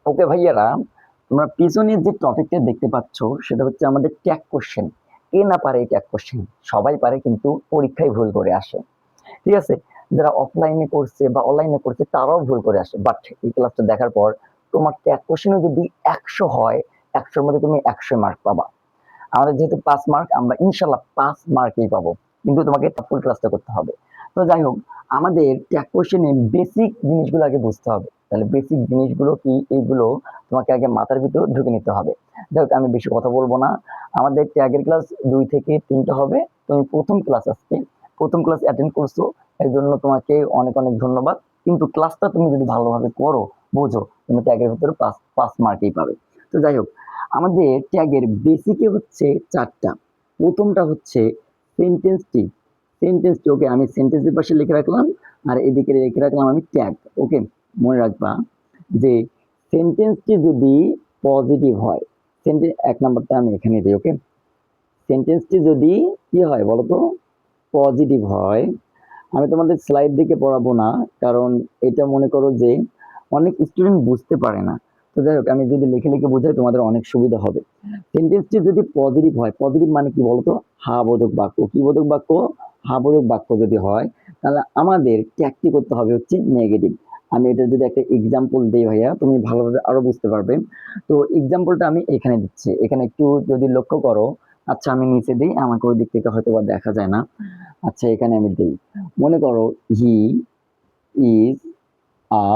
ওকে ভাইয়ারা, তোমরা পিছনে যে টপিকটা দেখতে পাচ্ছ সেটা হচ্ছে আমাদের ট্যাগ কোশ্চেন। কে না পারে এই ট্যাগ কোশ্চেন? সবাই পারে, কিন্তু পরীক্ষায় ভুল করে আসে। ঠিক আছে, যারা অফলাইনে করছে বা অনলাইনে করছে তারাও ভুল করে আসে, বাট এই ক্লাসটা দেখার পর তোমার ট্যাগ কোশ্চেনে যদি 100 হয়, 100-র মধ্যে তুমি 100 মার্ক পাবা। আমাদের যেহেতু 5 মার্ক, আমরা ইনশাল্লাহ 5 মার্কই পাবো, কিন্তু তোমাকে ফুল ক্লাসটা করতে হবে। তো যাই হোক, আমাদের ট্যাগ কোশ্চেনে বেসিক জিনিসগুলো আগে বুঝতে হবে। তাহলে বেসিক জিনিসগুলো কি, এইগুলো তোমাকে আগে মাথার ভিতর ঢুকে নিতে হবে। যাই হোক, আমি বেশি কথা বলবো না। আমাদের ট্যাগের ক্লাস 2 থেকে 3টা হবে। তুমি প্রথম ক্লাস, আজকে প্রথম ক্লাস অ্যাটেন্ড করছো, এর জন্য তোমাকে অনেক অনেক ধন্যবাদ। কিন্তু ক্লাসটা তুমি যদি ভালোভাবে করো, বোঝো, তুমি ট্যাগের ভিতরে 5 মার্কই পাবে। তো যাই হোক, আমাদের ট্যাগের বেসিকে হচ্ছে 4টা। প্রথমটা হচ্ছে সেন্টেন্সটি। সেন্টেন্সটি, ওকে, আমি সেন্টেন্সের পাশে লিখে রাখলাম, আর এদিকে লিখে রাখলাম আমি ট্যাগ। ওকে, মনে রাখবা যে সেন্টেন্সটি যদি পজিটিভ হয়, সেন্টেন্স 1 নাম্বারটা আমি এখানে দিই। ওকে, সেন্টেন্সটি যদি কি হয় বলতো, পজিটিভ হয়। আমি তোমাদের স্লাইড দিকে পড়াবো না, কারণ এটা মনে করো যে অনেক স্টুডেন্ট বুঝতে পারে না। তো যাই হোক, আমি যদি লিখে লিখে বোঝাই তোমাদের অনেক সুবিধা হবে। সেন্টেন্সটি যদি পজিটিভ হয়, পজিটিভ মানে কি বলতো, হা বোধক বাক্য। কি বোধক বাক্য? হা বোধক বাক্য যদি হয়, তাহলে আমাদের ট্যাগটি করতে হবে হচ্ছে নেগেটিভ। আমি এটা যদি একটা এক্সাম্পল দিই ভাইয়া, তুমি ভালোভাবে আরো বুঝতে পারবে। তো এক্সাম্পলটা আমি এখানে দিচ্ছি, এখানে একটু যদি লক্ষ্য করো। আচ্ছা, আমি নিচে দিই, আমাকে ওই দিক থেকে হয়তো বা দেখা যায় না। আচ্ছা, এখানে আমি দিই। মনে করো, he is a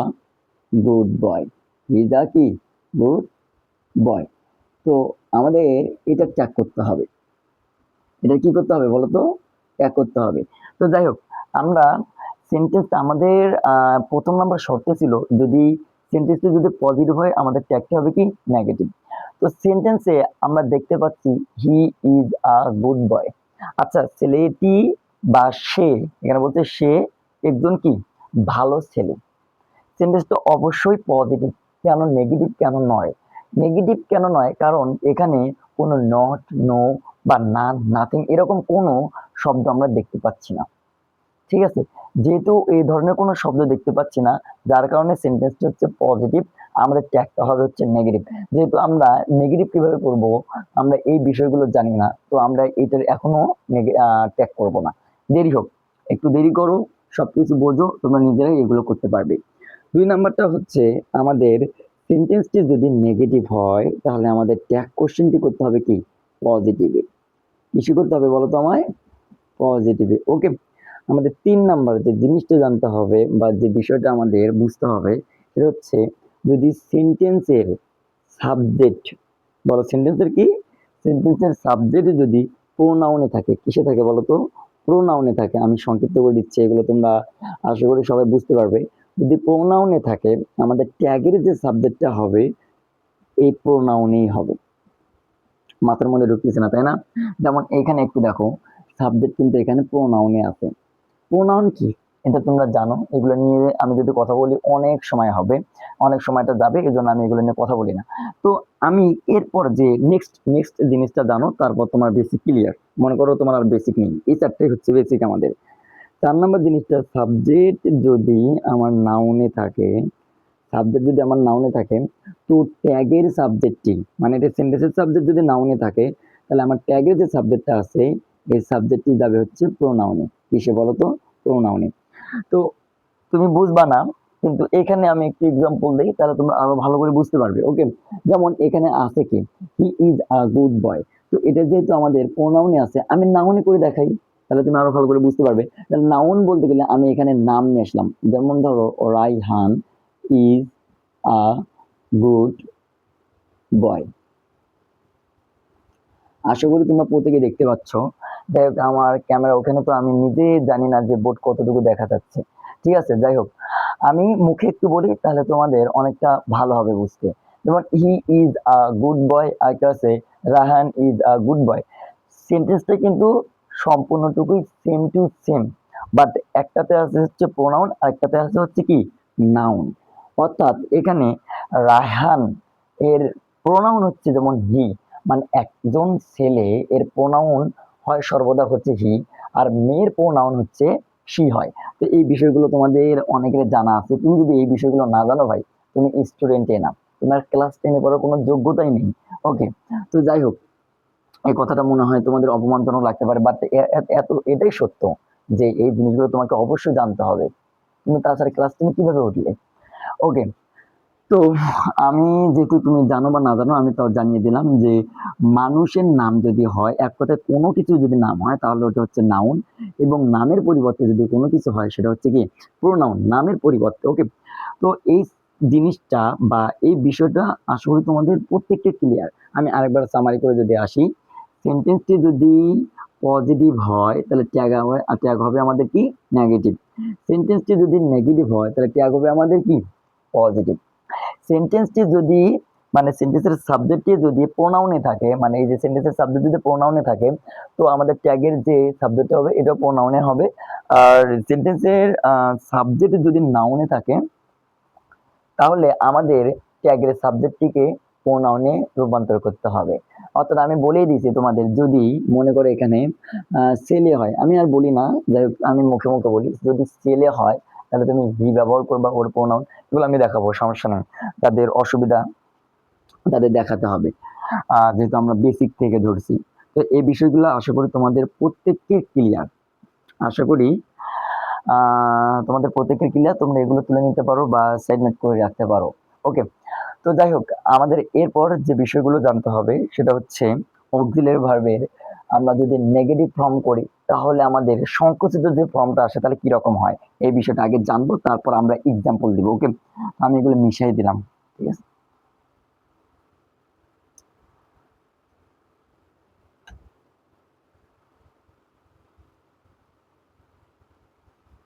good boy. He is a কি গুড বয়। তো আমাদের এটা ট্যাগ করতে হবে। এটা কি করতে হবে বলতো? ট্যাগ করতে হবে। তো যাই হোক, আমরা সেন্টেন্স আমাদের প্রথম নাম্বার শর্ত ছিল, যদি সেন্টেন্সটা যদি পজিটিভ হয় আমাদের ট্যাগটা হবে কি নেগেটিভ। তো সেন্টেন্সে আমরা দেখতে পাচ্ছি হি ইজ আ গুড বয়। আচ্ছা, ছেলেটি বা সে, এখানে বলতে সে একজন কি ভালো ছেলে। সেন্টেন্সটা অবশ্যই পজিটিভ। কেন নেগেটিভ কেন নয়? নেগেটিভ কেন নয়, কারণ এখানে কোনো নট, নো বা না, নাথিং এরকম কোনো শব্দ আমরা দেখতে পাচ্ছি না। ঠিক আছে, যেহেতু এই ধরনের কোনো শব্দ দেখতে পাচ্ছি না, যার কারণে সেন্টেন্সটি হচ্ছে পজিটিভ। আমাদের ট্যাগটা হবে হচ্ছে নেগেটিভ। যেহেতু আমরা নেগেটিভ কিভাবে করব, আমরা এই বিষয়গুলো জানি না, তো আমরা এটার এখনো ট্যাগ করব না। দেরি হোক, একটু দেরি করো, সবকিছু বোঝো, তোমরা নিজেরাই এগুলো করতে পারবে। 2 নাম্বারটা হচ্ছে, আমাদের সেন্টেন্সটি যদি নেগেটিভ হয় তাহলে আমাদের ট্যাগ কোশ্চেনটি করতে হবে কি পজিটিভে। বেশি করতে হবে বলো তো আমায়, পজিটিভে। ওকে, আমাদের 3 নাম্বার যে জিনিসটা জানতে হবে বা যে বিষয়টা আমাদের বুঝতে হবে, সেটা হচ্ছে যদি সেন্টেন্সের সাবজেক্ট, বলো সেন্টেন্সের কি, সেন্টেন্সের সাবজেক্ট যদি প্রোনাউনে থাকে, কিসে থাকে বলো তো, প্রোনাউনে থাকে। আমি সংক্ষিপ্ত করে দিচ্ছি, এগুলো তোমরা আশা করি সবাই বুঝতে পারবে। যদি প্রোনাউনে থাকে, আমাদের ট্যাগের যে সাবজেক্টটা হবে এই প্রোনাউনেই হবে। মাথার মধ্যে ঢুকতেছে না, তাই না? যেমন এখানে একটু দেখো, সাবজেক্ট কিন্তু এখানে প্রোনাউনে আছে। প্রোনাউন কি এটা তোমরা জানো, এগুলো নিয়ে আমি যদি কথা বলি অনেক সময় হবে, অনেক সময়টা যাবে, এই জন্য আমি এগুলো নিয়ে কথা বলি না। তো আমি এরপর যে নেক্সট নেক্সট জিনিসটা জানো, তারপর তোমার বেসিক ক্লিয়ার। মনে করো তোমার আর বেসিক নেই, এই 4টাই হচ্ছে বেসিক আমাদের। 4 নাম্বার জিনিসটা, সাবজেক্ট যদি আমার নাউনে থাকে, সাবজেক্ট যদি আমার নাউনে থাকে, তো ট্যাগের সাবজেক্টটি, মানে এটা সেন্টেন্সের সাবজেক্ট যদি নাউনে থাকে, তাহলে আমার ট্যাগের যে সাবজেক্টটা আছে এই সাবজেক্টটি যাবে হচ্ছে প্রোনাউনে। কিসে বলো তো? প্রোনাউনে। তো তুমি বুঝবা না, কিন্তু এখানে আমি একটি এক্সাম্পল দিই, তাহলে তোমরা আরো ভালো করে বুঝতে পারবে। ওকে, যেমন এখানে আছে কি, হি ইজ আ গুড বয়। তো এটা যেহেতু আমাদের প্রোনাউনে আছে, আমি নাউনে করে দেখাই, তাহলে তুমি আরো ভালো করে বুঝতে পারবে। তাহলে নাউন বলতে গেলে আমি এখানে নাম নিয়ে আসলাম, যেমন ধরো Raihan is a good boy. আশা করি তোমরা প্রত্যেকে দেখতে পাচ্ছ। যাই হোক, আমার ক্যামেরা ওখানে, তো আমি নিজে জানি না যে বোর্ড কতটুকু দেখা যাচ্ছে। ঠিক আছে, যাই হোক, আমি মুখে একটু বলি, তাহলে তোমাদের অনেকটা ভালো হবে বুঝতে। যেমন হি ইজ আ গুড বয়, আর কি আছে Rahan is a good boy. সেন্টেন্সটা কিন্তু সম্পূর্ণটুকুই সেম টু সেম, বাট একটাতে আছে হচ্ছে প্রোনাউন আর একটাতে আছে হচ্ছে কি নাউন। অর্থাৎ এখানে রায়হান এর প্রোনাউন হচ্ছে যেমন হি, মানে একজন ছেলে, এর প্রোনাউন হয় সর্বদা হচ্ছে হি, আর মেয়ের প্রোনাউন হচ্ছে শি হয়। তো এই বিষয়গুলো তোমাদের অনেকের জানা আছে। তুমি যদি এই বিষয়গুলো না জানো ভাই, তুমি স্টুডেন্টে না। তোমার ক্লাস 10-এ পড়ার কোনো যোগ্যতাই নেই। ওকে, তো যাই হোক, এই কথাটা মনে হয় তোমাদের অপমানজনক লাগতে পারে, বাট এত এটাই সত্য যে এই জিনিসগুলো তোমাকে অবশ্যই জানতে হবে। তুমি তাছাড়া ক্লাস 10 কিভাবে উঠলে? ওকে, তো আমি, যেহেতু তুমি জানো বা না জানো, আমি তাও জানিয়ে দিলাম যে মানুষের নাম যদি হয়, এক কথায় কোনো কিছু যদি নাম হয় তাহলে ওটা হচ্ছে নাউন, এবং নামের পরিবর্তে যদি কোনো কিছু হয় সেটা হচ্ছে কি প্রোনাউন, নামের পরিবর্তে। ওকে, তো এই জিনিসটা বা এই বিষয়টা আশা করি তোমাদের প্রত্যেককে ক্লিয়ার। আমি আরেকবার সামারি করে যদি আসি, সেন্টেন্সটি যদি পজিটিভ হয় তাহলে ট্যাগ হবে আমাদের কি নেগেটিভ। সেন্টেন্সটি যদি নেগেটিভ হয় তাহলে ট্যাগ হবে আমাদের কি পজিটিভ। সেন্টেন্সটি যদি মানে সেন্টেন্সের সাবজেক্টটি যদি প্রোনাউনে থাকে, মানে এই যে সেন্টেন্সের সাবজেক্ট যদি প্রোনাউনে থাকে, তো আমাদের ট্যাগের যে সাবজেক্ট হবে এটা প্রোনাউনে হবে। আর সেন্টেন্সের সাবজেক্ট যদি নাউনে থাকে তাহলে আমাদের ট্যাগের সাবজেক্টটিকে প্রোনাউনে রূপান্তর করতে হবে। অর্থাৎ আমি বলেই দিয়েছি তোমাদের, যদি মনে করো এখানে ছেলে হয়, আমি আর বলি না, যাই হোক আমি মুখে মুখে বলি, যদি ছেলে হয় তাহলে তুমি হি ব্যবহার করবা, ওর প্রোনাউন। এগুলো আমি দেখাবো, সমস্যা নেই। তাদের অসুবিধা তাদের দেখাতে হবে, যেহেতু আমরা বেসিক থেকে ধরছি। তো এই বিষয়গুলো আশা করি তোমাদের প্রত্যেককে ক্লিয়ার। আশা করি তোমাদের প্রত্যেকের ক্লিয়ার। তোমরা এগুলো তুলে নিতে পারো বা সাইড নোট করে রাখতে পারো। ওকে, তো যাই হোক, আমাদের এরপর যে বিষয়গুলো জানতে হবে সেটা হচ্ছে অক্সিলারি ভার্বের আমরা যদি নেগেটিভ ফর্ম করি তাহলে আমাদের সংকুচিত যে ফর্মটা আসে তাহলে কি রকম হয়, এই বিষয়টা আগে জানবো, তারপর আমরা এক্সাম্পল দিব। ওকে, আমি এগুলো মিশাই দিলাম, ঠিক আছে।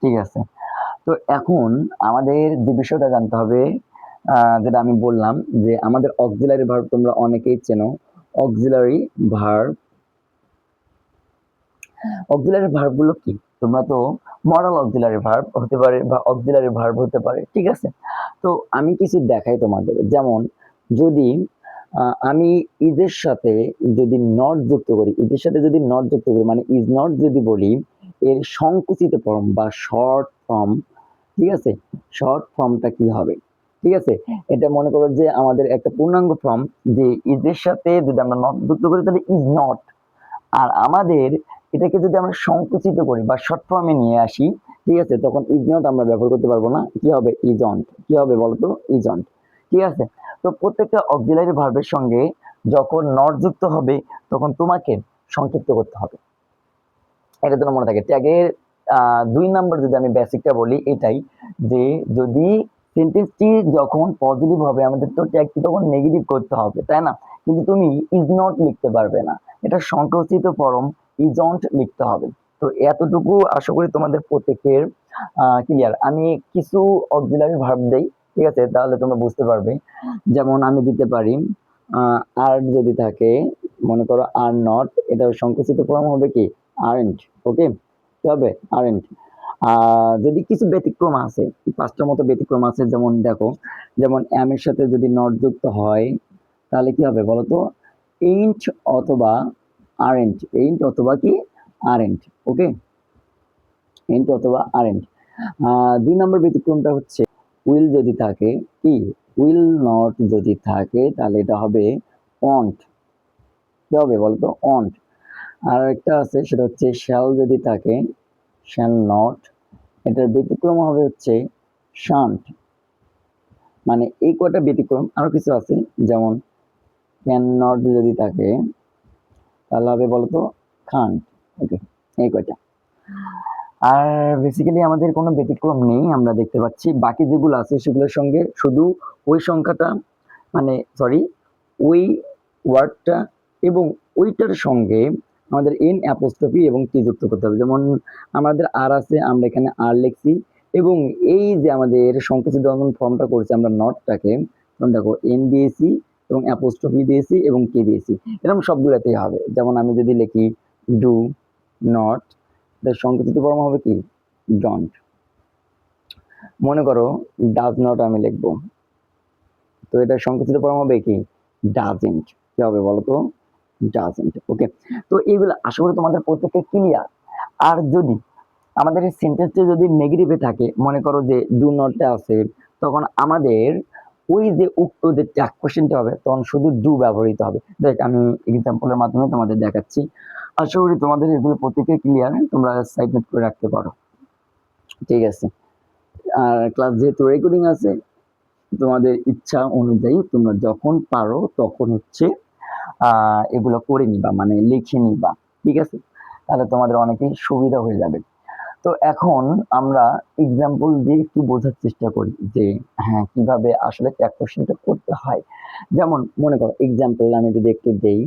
ঠিক আছে, তো এখন আমাদের যে বিষয়টা জানতে হবে, যেটা আমি বললাম যে আমাদের অক্সিলারি ভার্ব তোমরা অনেকেই চেনো। অক্সিলারি ভার্ব, অক্সিলারি ভার্ব গুলো কি? তোমরা তো মডাল অক্সিলারি ভার্ব হতে পারে বা অক্সিলারি ভার্ব হতে পারে, ঠিক আছে। তো আমি কিছু দেখাই তোমাদের, যেমন যদি আমি ইজের সাথে যদি নট যুক্ত করি, ইজের সাথে যদি নট যুক্ত করি মানে ইজ নট যদি বলি, এর সংকুচিত ফর্ম বা শর্ট ফর্ম, ঠিক আছে, শর্ট ফর্মটা কি হবে? ঠিক আছে, এটা মনে করো যে আমাদের একটা পূর্ণাঙ্গ ফর্ম, যে ইজের সাথে যদি আমরা নট যুক্ত করি তাহলে ইজ নট, আর আমাদের এটাকে যদি আমরা সংকুচিত করি বা শর্ট ফর্মে নিয়ে আসি, ঠিক আছে, তখন ইজ নট আমরা ব্যবহার করতে পারবো না, কি হবে ইজন্ট, কি হবে বলতো ইজন্ট, ঠিক আছে। তো প্রত্যেকটা অক্সিলারি ভার্বের সঙ্গে যখন নট যুক্ত হবে তখন তোমাকে সংক্ষিপ্ত করতে হবে, এটা যেন মনে থাকে। ট্যাগের 2 নম্বর যদি আমি বেসিকটা বলি এটাই, যে যদি সেন্টেন্সটি যখন পজিটিভ হবে আমাদের তো ট্যাগটি তখন নেগেটিভ করতে হবে, তাই না? কিন্তু তুমি ইজ নট লিখতে পারবে না, এটা সংকুচিত ফর্ম ইজন্ট লিখতে হবে। তো এতটুকু আশা করি তোমাদের প্রত্যেকের ক্লিয়ার। আমি কিছু অক্সিলারি ভার্ব দেই, ঠিক আছে, তাহলে তোমরা বুঝতে পারবে। যেমন আমি দিতে পারি আর যদি থাকে, মনে করো আর নট, এটার সংকুচিত ফর্ম হবে কি আরেন্ট। ওকে, কি হবে আরেন্ট। যদি কিছু ব্যতিক্রম আছে, 5টার মতো ব্যতিক্রম আছে, যেমন দেখো, যেমন এম এর সাথে যদি নট যুক্ত হয় তাহলে কি হবে বলতো, এইন্ট অথবা আরেন্ট, এইন্ট অথবা কি আরেন্ট। ওকে, এইন্ট অথবা আরেন্ট। 2 নম্বর ব্যতিক্রমটা হচ্ছে উইল যদি থাকে, কি উইল নট যদি থাকে তাহলে এটা হবে অন্ট, কি হবে বলতো অন্ট। আর একটা আছে সেটা হচ্ছে শ্যাল যদি থাকে, শ্যাল নট, এটার ব্যতিক্রম হবে হচ্ছে শান্ট। মানে এই কয়টা ব্যতিক্রম, আরো কিছু আছে, যেমন ক্যান নট যদি থাকে তাহলে হবে বলতো খান্ট। ওকে, এই কয়টা। আর বেসিক্যালি আমাদের কোনো ব্যতিক্রম নেই, আমরা দেখতে পাচ্ছি বাকি যেগুলো আছে সেগুলোর সঙ্গে শুধু ওই সংখ্যাটা, মানে সরি, ওই ওয়ার্ডটা এবং ওইটার সঙ্গে আমাদের এন অ্যাপোস্ট্রফি এবং টি যুক্ত করতে হবে। যেমন আমাদের আর আছে, আমরা এখানে আর লিখছি, এবং এই যে আমাদের সংকুচিত যখন ফর্মটা করছি আমরা নটটাকে, তখন দেখো এন দিয়েছি এবং অ্যাপোস্ট্রফি দিয়েছি এবং কে দিয়েছি, এরকম সবগুলোতেই হবে। যেমন আমি যদি লিখি ডু নট, এটার সংকুচিত ফর্ম হবে কি ডন্ট। মনে করো ডাজ নট আমি লিখবো, তো এটার সংকুচিত ফর্ম হবে কি ডাজেন্ট, কি হবে বলতো ডাজেন্ট। ওকে, তো এইগুলো আশা করি তোমাদের প্রত্যেককে ক্লিয়ার। আর যদি আমাদের এই সেন্টেন্সটা যদি নেগেটিভে থাকে, মনে করো যে ডু নটটা আছে, তখন আমাদের ওই যে উক্ত যে ট্যাগ কোশ্চেনটা হবে তখন শুধু ডু ব্যবহৃত হবে। দেখ আমি এক্সাম্পলের মাধ্যমে তোমাদের দেখাচ্ছি, আশা করি তোমাদের এগুলো প্রত্যেকে ক্লিয়ার, তোমরা সাইড নোট করে রাখতে পারো। ঠিক আছে, আর ক্লাস যেহেতু রেকর্ডিং আছে, তোমাদের ইচ্ছা অনুযায়ী তোমরা যখন পারো তখন হচ্ছে এগুলো করে নিবা, মানে লিখে নিবা। ঠিক আছে, তাহলে তোমাদের অনেকেই সুবিধা হয়ে যাবে। তো এখন আমরা এক্সাম্পল দিয়ে একটু বোঝার চেষ্টা করি যে হ্যাঁ কিভাবে আসলে ট্যাগ কোশ্চেনটা করতে হয়। যেমন মনে করো এক্সাম্পল আমি যদি একটু দেই,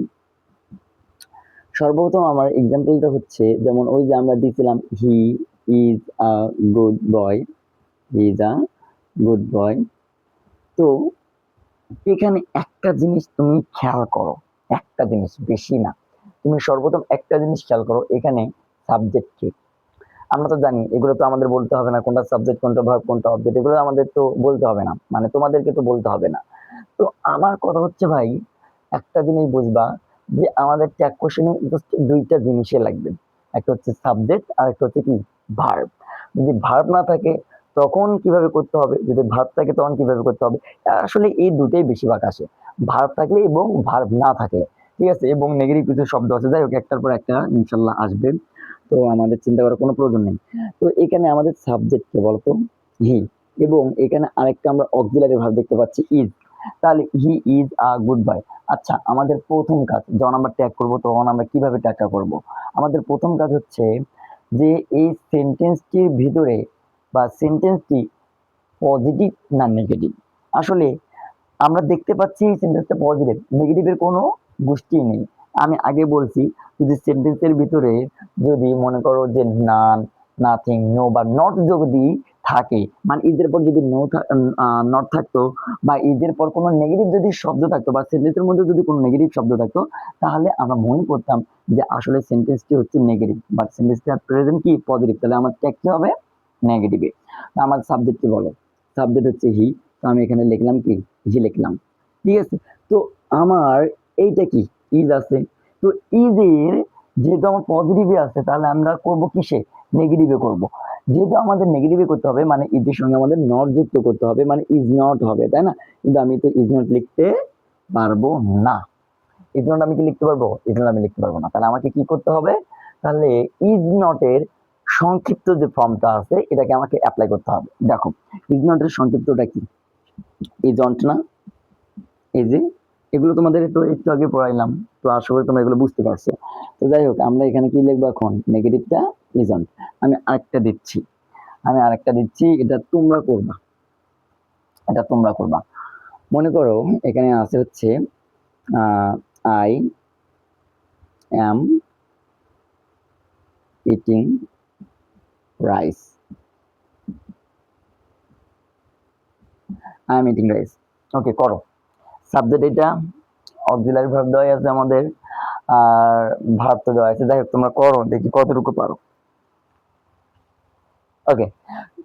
সর্বপ্রথম আমার এক্সাম্পলটা হচ্ছে যেমন ওই যে আমরা দিয়েছিলাম he is a good boy, he is a good বয়। তো এখানে একটা জিনিস তুমি খেয়াল করো, একটা জিনিস, বেশি না, তুমি সর্বপ্রথম একটা জিনিস খেয়াল করো, এখানে সাবজেক্ট কি। আমরা তো জানি এগুলো তো আমাদের বলতে হবে না, কোনটা সাবজেক্ট কোনটা ভার্ব কোনটা অবজেক্ট, এগুলো আমাদের তো বলতে হবে না, মানে তোমাদেরকে তো বলতে হবে না। তো আমার কথা হচ্ছে ভাই, একটা জিনিস বুঝবা যে আমাদের ট্যাগ কোশ্চেনে জাস্ট দুইটা জিনিসই লাগবে, একটা হচ্ছে সাবজেক্ট আর একটা হচ্ছে কি ভার্ব। যদি ভার্ব না থাকে তখন কিভাবে করতে হবে, যদি ভার্ব থাকে তখন কিভাবে করতে হবে। আসলে এই দুটোই বেশিরভাগ আসে, ভার্ব থাকলে এবং ভার্ব না থাকলে। ঠিক আছে, এবং নেগেটিভ কিছু শব্দ আছে, যাই হোক একটার পর একটা ইনশাল্লাহ আসবে, তো আমাদের চিন্তা করার কোনো প্রয়োজন নেই। তো এখানে আমাদের সাবজেক্ট কে বলতো হি, এবং এখানে আরেকটা আমরা অক্সিলারি ভার্ব দেখতে পাচ্ছি ইজ, তাহলে হি ইজ আ গুড বয়। আচ্ছা, আমাদের প্রথম কাজ যখন আমরা ট্যাগ করব তখন আমরা কিভাবে ট্যাগটা করব, আমাদের প্রথম কাজ হচ্ছে যে এই সেন্টেন্সটির ভিতরে বা সেন্টেন্সটি পজিটিভ না নেগেটিভ। আসলে আমরা দেখতে পাচ্ছি এই সেন্টেন্সটা পজিটিভ, নেগেটিভের কোনো গোষ্ঠী নেই। আমি আগে বলছি যদি সেন্টেন্সের ভিতরে যদি মনে করো যে নান, নাথিং, নো বা নট যদি থাকে, মানে ইজের পর যদি নট থাকতো বা ইজের পর কোনো নেগেটিভ যদি শব্দ থাকতো বা সেন্টেন্সের মধ্যে যদি কোনো নেগেটিভ শব্দ থাকতো, তাহলে আমরা মনে করতাম যে আসলে সেন্টেন্সটি হচ্ছে নেগেটিভ, বাট সেন্টেন্সটা প্রেজেন্ট কি পজিটিভ, তাহলে আমার ট্যাগ কি হবে নেগেটিভে। আমার সাবজেক্টকে বলো, সাবজেক্ট হচ্ছে হি, তো আমি এখানে লিখলাম কি হি লিখলাম। ঠিক আছে, তো আমার এইটা কি ইজ আছে, তো ইজের যেহেতু আমার পজিটিভে আছে তাহলে আমরা করব কিসে নেগেটিভে করব। যেহেতু আমাদের নেগেটিভে করতে হবে মানে ইজের সঙ্গে আমাদের নট যুক্ত করতে হবে, মানে ইজ নট হবে, তাই না? কিন্তু আমি তো ইজ নট লিখতে পারবো না, ইজ নট আমি কি লিখতে পারবো, ইজ নট আমি লিখতে পারবো না, তাহলে আমাকে কি করতে হবে, তাহলে ইজ নটের সংক্ষিপ্ত যে ফর্মটা আছে এটাকে আমাকে অ্যাপ্লাই করতে হবে। দেখো ইজ নটের সংক্ষিপ্তটা কি, ইজন্ট না, এই যে এগুলো তোমাদের তো একটু আগে পড়াইলাম, তো আশা করি তোমরা এগুলো বুঝতে পারছো। তো যাই হোক আমরা এখানে কি লিখবো এখন নেগেটিভটা ইজন্ট। আমি আরেকটা দিচ্ছি, আমি আরেকটা দিচ্ছি, এটা তোমরা করবা, এটা তোমরা করবা। মনে করো এখানে আছে হচ্ছে I am eating rice, I am eating rice. Okay করো, সাবজেক্ট এটা, অক্সিলারি ভার্ব দেওয়া আছে আমাদের, আর ভার্ব তো দেওয়া আছে। যাই হোক তোমরা করো, দেখি কতটুকু পারো। ওকে,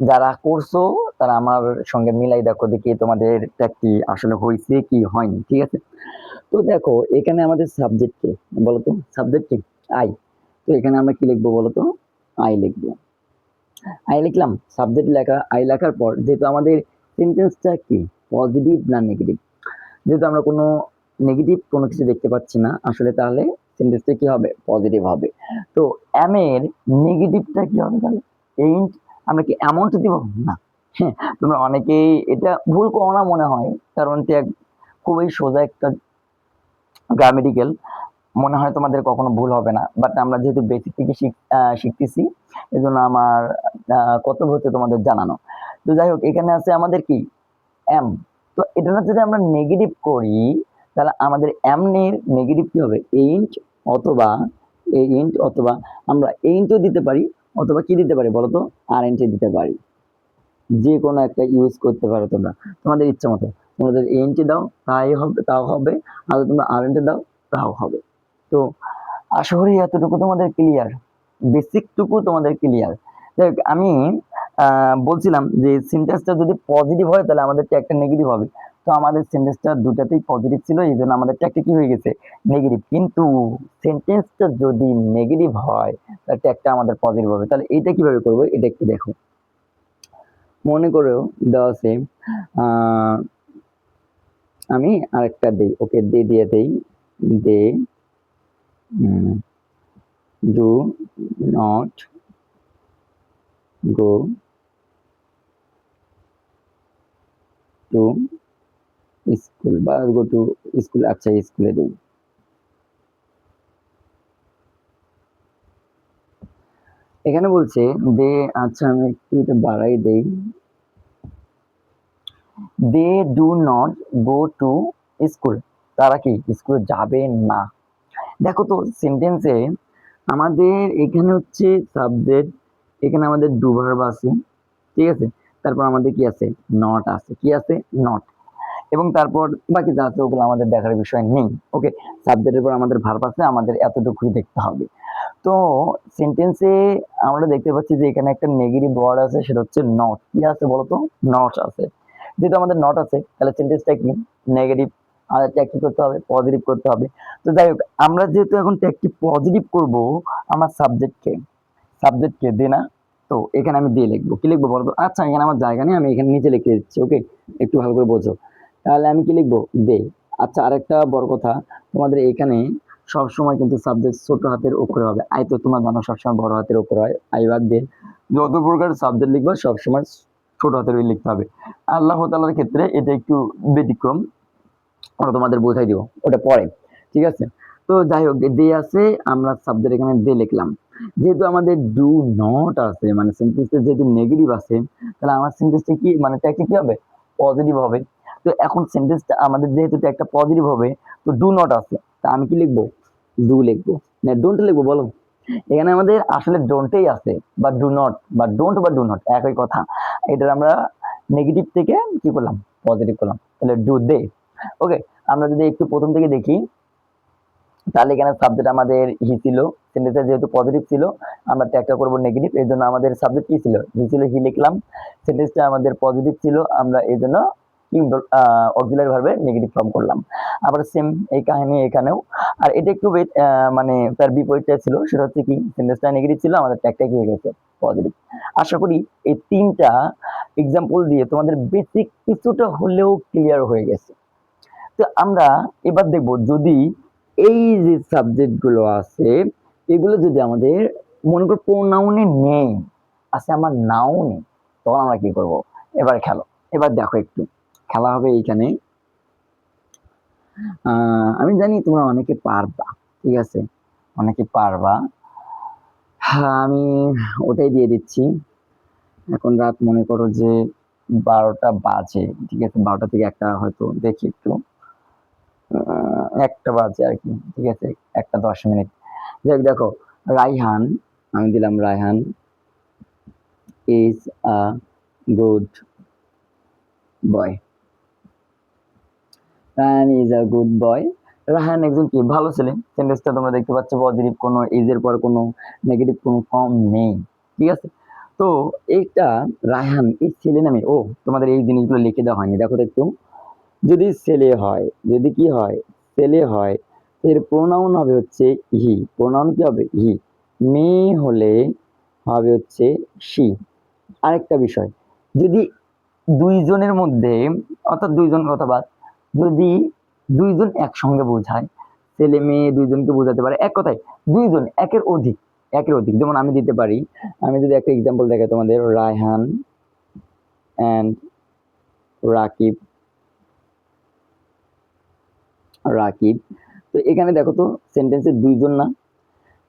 যারা করছো তারা আমার সঙ্গে মিলাই দেখো দেখি তোমাদের কি আসলে হয়েছে কি হয়নি। ঠিক আছে, তো দেখো এখানে আমাদের সাবজেক্ট কে বলতো, সাবজেক্ট কি আই, তো এখানে আমরা কি লিখবো বলতো আই লিখবো, আই লিখলাম। সাবজেক্ট লেখা, আই লেখার পর যেহেতু আমাদের সেন্টেন্সটা কি পজিটিভ না নেগেটিভ, যেহেতু আমরা কোনো নেগেটিভ কোনো কিছু দেখতে পাচ্ছি না আসলে, তাহলে সেন্টেন্সটা কি হবে পজিটিভ হবে। তো এম এর নেগেটিভটা কি হবে তাহলে এইন্ট, আমরা কি অ্যামাউন্ট দিব না। হ্যাঁ, তোমরা অনেকেই এটা ভুল করো না মনে হয়, কারণ এটা খুবই সোজা একটা গ্রামেটিক্যাল, মনে হয় তোমাদের কখনো ভুল হবে না, বাট আমরা যেহেতু বেসিক থেকে শিখতেছি এই জন্য আমার কর্তব্য হচ্ছে তোমাদের জানানো। তো যাই হোক এখানে আছে আমাদের কি এম, তো এটা যদি আমরা নেগেটিভ করি তাহলে আমাদের এম এর নেগেটিভ কি হবে এইন্ট, অথবা এইন্ট, অথবা আমরা এইন্টও দিতে পারি, অথবা কি দিতে পারি বলতো আর এন্ট দিতে পারি, যে কোনো একটা ইউজ করতে পারো তোমরা তোমাদের ইচ্ছা মতো। তোমরা যদি এন্ট দাও তাই হবে, তাও হবে, আর তোমরা আর এন্ট দাও তাও হবে। তো আশা করি এতটুকু তোমাদের ক্লিয়ার, বেসিক টুকু তোমাদের ক্লিয়ার। আমি বলছিলাম যে সেন্টেন্সটা যদি পজিটিভ হয় তাহলে আমাদের ট্যাগটা নেগেটিভ হবে, তো আমাদের সেন্টেন্সটা দুটাতেই পজিটিভ ছিল এই জন্য আমাদের ট্যাগটা কি হয়ে গেছে নেগেটিভ, কিন্তু সেন্টেন্সটা যদি নেগেটিভ হয় তাহলে ট্যাগটা আমাদের পজিটিভ হবে। তাহলে এটা কিভাবে করবো এটা একটু দেখো। মনে করো দেওয়া আছে আমি আরেকটা দেই, ওকে দে দিয়ে দেই, they do not go to school বা গো টু স্কুল। আচ্ছা স্কুলে দেই। এখানে বলছে দে, আচ্ছা আমি একটু এটা বাড়াই দেই, they do not go to school. তারা কি স্কুলে যাবে না। দেখো তো সেন্টেন্সে আমাদের এখানে হচ্ছে সাবজেক্ট, এখানে আমাদের ডু ভার্ব আছে, ঠিক আছে, তারপর আমাদের কি আছে, নট আছে, কি আছে, নট, এবং তারপর বাকি যা আছে ওগুলো আমাদের দেখার বিষয় নেই। ওকে, সাবজেক্টের পর আমাদের ভার্ব আছে, আমাদের এতটুকুই দেখতে হবে। তো সেন্টেন্সে আমরা দেখতে পাচ্ছি যে এখানে একটা নেগেটিভ ওয়ার্ড আছে, সেটা হচ্ছে নট। কি আছে বলতো, নট আছে। যেহেতু আমাদের নট আছে তাহলে সেন্টেন্সটা কি, নেগেটিভ। আমাদের ট্যাগ কি করতে হবে, পজিটিভ করতে হবে। তো যাই হোক, আমরা যেহেতু এখন ট্যাগটি পজিটিভ করব, আমার সাবজেক্টকে দে না, তো এখানে আমি দিয়ে লিখবো। কি লিখবো বলতো, আচ্ছা এখানে আমার জায়গা নেই, আমি এখানে নিচে লিখে দিচ্ছি। ওকে, একটু ভালো করে বোঝো। তাহলে আমি কি লিখবো, দে। আচ্ছা আরেকটা বড় কথা, তোমাদের এখানে সবসময় কিন্তু সাবজেক্ট ছোট হাতের অক্ষরে হবে। আই তো তোমার জানো সবসময় বড় হাতের অক্ষর হয়, আই বাদ দিয়ে যত প্রকার সাবজেক্ট লিখবে সবসময় ছোট হাতের লিখতে হবে। আল্লাহ তাআলার ক্ষেত্রে এটা একটু ব্যতিক্রম, ওটা তোমাদের বোঝাই দিব ওটা পরে, ঠিক আছে। তো যাই হোক, দে আছে, আমরা সাবজেক্ট এখানে দে লিখলাম। যেহেতু আমাদের ডু নট আছে, মানে সেন্টেন্সে যেহেতু নেগেটিভ আছে, তাহলে আমার সেন্টেন্সটা কি, মানে ট্যাগটা কি হবে, পজিটিভ হবে। তো এখন সেন্টেন্সটা আমাদের যেহেতু একটা পজিটিভ হবে, তো ডু নট আছে, তা আমি কি লিখবো, ডু লিখবো না ডোন্ট লিখবো বলো। এখানে আমাদের আসলে ডোন্টেই আছে, বা ডু নট, বা ডোন্ট বা ডু নট একই কথা। এটার আমরা নেগেটিভ থেকে কি করলাম, পজিটিভ করলাম, তাহলে ডু দে। ওকে, আমরা যদি একটু প্রথম থেকে দেখি, তাহলে এখানে সাবজেক্ট আমাদের হি ছিল, সেন্টেন্সে যেহেতু পজিটিভ ছিল আমরা ট্যাগটা করব নেগেটিভ, এর জন্য আমাদের সাবজেক্ট কি ছিল, হি ছিল, হি লিখলাম। সেন্টেন্সটা আমাদের পজিটিভ ছিল, আমরা এর জন্য অক্সিলারি ভার্বে নেগেটিভ ফর্ম করলাম। আবার সেম এই কাহিনী এখানেও। আর এটা একটু মানে তার বিপরীতটা ছিল, সেটা হচ্ছে কি, সেন্টেন্সটা নেগেটিভ ছিল, আমাদের ট্যাগটা কি হয়ে গেছে, পজিটিভ। আশা করি এই তিনটা এক্সাম্পল দিয়ে তোমাদের বেসিক কিছুটা হলেও ক্লিয়ার হয়ে গেছে। তো আমরা এবার দেখব, যদি এই যে সাবজেক্ট গুলো আছে এগুলো যদি আমাদের মনে করো প্রোনাউনে নেই, আছে আমার নাউনে, তখন আমরা কি করব, এবার খেলো। এবার দেখো একটু খেলা হবে এইখানে। আমি জানি তোমরা অনেকে পারবা, ঠিক আছে, অনেকে পারবা। হ্যাঁ, আমি ওটাই দিয়ে দিচ্ছি। এখন রাত মনে করো যে 12টা বাজে, ঠিক আছে, 12টা থেকে একটা হয়তো দেখি একটু, 1টা বাজে আর কি, ঠিক আছে, 1টা 10 মিনিট। দেখো, রাইহান, আমি দিলাম Raihan is a good boy. Raihan is a good বয়। রায়হান একজন কি, ভালো ছেলে। সেন্টেন্সটা তোমরা দেখতে পাচ্ছ পজিটিভ, কোনো ইজের পর কোনো নেগেটিভ কোনো ফর্ম নেই, ঠিক আছে। তো এইটা রায়হান এই ছেলে নামে, ও তোমাদের এই জিনিসগুলো লিখে দেওয়া হয়নি, দেখো তো একটু। যদি ছেলে হয়, যদি কি হয়, ছেলে হয়, এর প্রোনাউন হবে হচ্ছে হি। প্রোনাউন কি হবে, হি। মেয়ে হলে হবে হচ্ছে সি। আরেকটা বিষয়, যদি দুইজনের মধ্যে, অর্থাৎ দুইজন কথা বাদ, যদি দুইজন একসঙ্গে বোঝায়, ছেলে মেয়ে দুইজনকে বোঝাতে পারে, এক কথায় দুইজন, একের অধিক, একের অধিক। যেমন আমি দিতে পারি, আমি যদি একটা এক্সাম্পল দেখাই তোমাদের, রায়হান অ্যান্ড রাকিব, রাকিব। তো এখানে দেখো তো সেন্টেন্সে দুইজন না,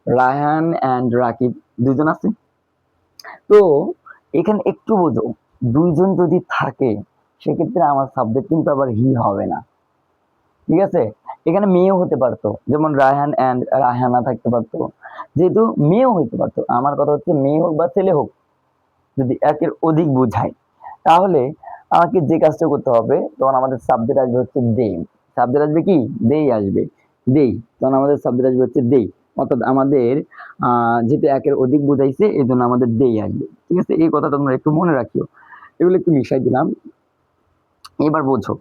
রায়হান অ্যান্ড রাকিব দুইজন আছে। তো এখানে একটু বোঝো, দুইজন যদি থাকে সেক্ষেত্রে আমার সাবজেক্ট কিন্তু আবার হি হবে না, ঠিক আছে। এখানে মেয়েও হতে পারতো, যেমন রায়হান অ্যান্ড রায়হানা থাকতে পারতো, যেহেতু মেয়েও হইতে পারতো। আমার কথা হচ্ছে মেয়ে হোক বা ছেলে হোক, যদি একের অধিক বোঝায়, তাহলে আমাকে যে কাজটা করতে হবে, তখন আমাদের সাবজেক্ট আসবে হচ্ছে দে। সাবজেক্ট আসবে কি, দেই আসবে, দেই, তখন আমাদের সাবজেক্ট আসবে হচ্ছে দেই। অর্থাৎ আমাদের যেহেতু একের অধিক বোঝাইছে এই জন্য আমাদের দেই আসবে, ঠিক আছে। এই কথা তোমরা একটু মনে রাখিও, এগুলো একটু মিশাই দিলাম। এবার বোঝো,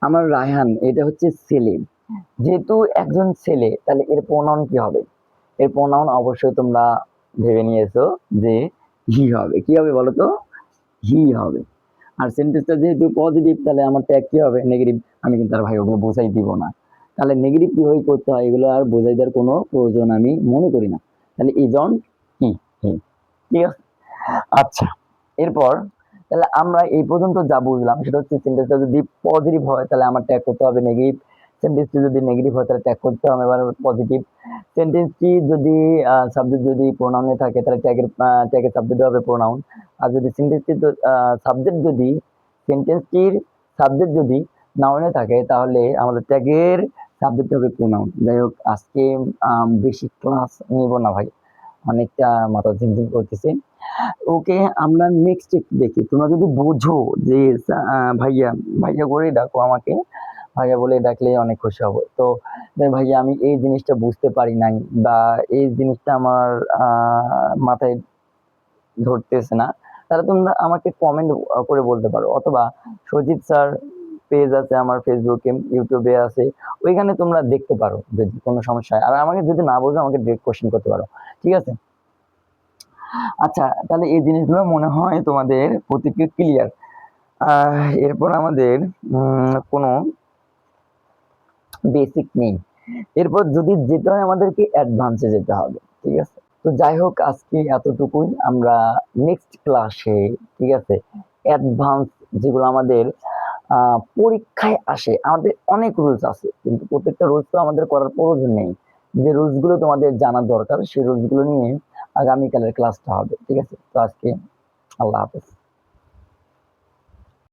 আমার রায়হান এটা হচ্ছে ছেলে, যেহেতু একজন ছেলে, তাহলে এর প্রোনাউন কি হবে, এর প্রোনাউন অবশ্যই তোমরা ভেবে নিয়েছো যে হি হবে। কি হবে বলো তো, হি হবে। আর সেন্টেন্সটা যেহেতু পজিটিভ, তাহলে আমার ট্যাগ কি হবে, নেগেটিভ। আমি কিন্তু আর ভাই ওগুলো বোঝাই দিব না। তাহলে নেগেটিভ কিভাবে করতে হয় এগুলো আর বোঝাই দেওয়ার কোনো প্রয়োজন আমি মনে করি না। তাহলে ইজন কি হি, ঠিক আছে। আচ্ছা, এরপর তাহলে আমরা এই পর্যন্ত যা বুঝলাম সেটা হচ্ছে সেন্টেন্সটা যদি পজিটিভ হয় তাহলে আমার ট্যাগ করতে হবে নেগেটিভ, সেন্টেন্সটি যদি নেগেটিভ হয় তাহলে ট্যাগ করতে হবে এবার পজিটিভ, সেন্টেন্সটি যদি সাবজেক্ট যদি প্রোনাউনে থাকে তাহলে ট্যাগের সাবজেক্ট হবে প্রোনাউন, আর যদি সেন্টেন্সটি সাবজেক্ট যদি সেন্টেন্সটির সাবজেক্ট যদি নাউনে থাকে তাহলে আমাদের ট্যাগের সাবজেক্ট হবে প্রোনাউন। যাই হোক, আজকে বেশি ক্লাস নিব না ভাই, অনেকটা মাথা ঝিমঝিম করতেছে। ওকে, আমরা নেক্সট একটু দেখি। তোমরা যদি বোঝো যে ভাইয়া ভাইয়া করেই ডাকো আমাকে, ভাইয়া বলে ডাকলে অনেক খুশি হব। তো ভাইয়া আমি এই জিনিসটা বুঝতে পারি নাই বা এই জিনিসটা আমার মাথায় ধরতেছে না, তাহলে তোমরা আমাকে কমেন্ট করে বলতে পারো, অথবা সজিত স্যার পেজ আছে আমার ফেসবুকে, ইউটিউবে আছে, ওইখানে তোমরা দেখতে পারো যদি কোনো সমস্যা হয়। আর আমাকে যদি না বোঝো আমাকে ডিরেক্ট কোশ্চেন করতে পারো, ঠিক আছে। আচ্ছা, তাহলে এই জিনিসগুলো মনে হয় তোমাদের প্রত্যেককে ক্লিয়ার। এরপর আমাদের কোনো বেসিক নেই, এরপর যদি যেতে হয় আমাদেরকে অ্যাডভান্সে যেতে হবে, ঠিক আছে। তো যাই হোক, আজকে এতটুকুই। আমরা নেক্সট ক্লাসে, ঠিক আছে, অ্যাডভান্স যেগুলো আমাদের পরীক্ষায় আসে, আমাদের অনেক রুলস আছে কিন্তু প্রত্যেকটা রুলস তো আমাদের করার প্রয়োজন নেই। যে রুলস গুলো তোমাদের জানার দরকার সেই রুলস গুলো নিয়ে আগামীকালের ক্লাসটা হবে, ঠিক আছে। তো আজকে আল্লাহ হাফেজ।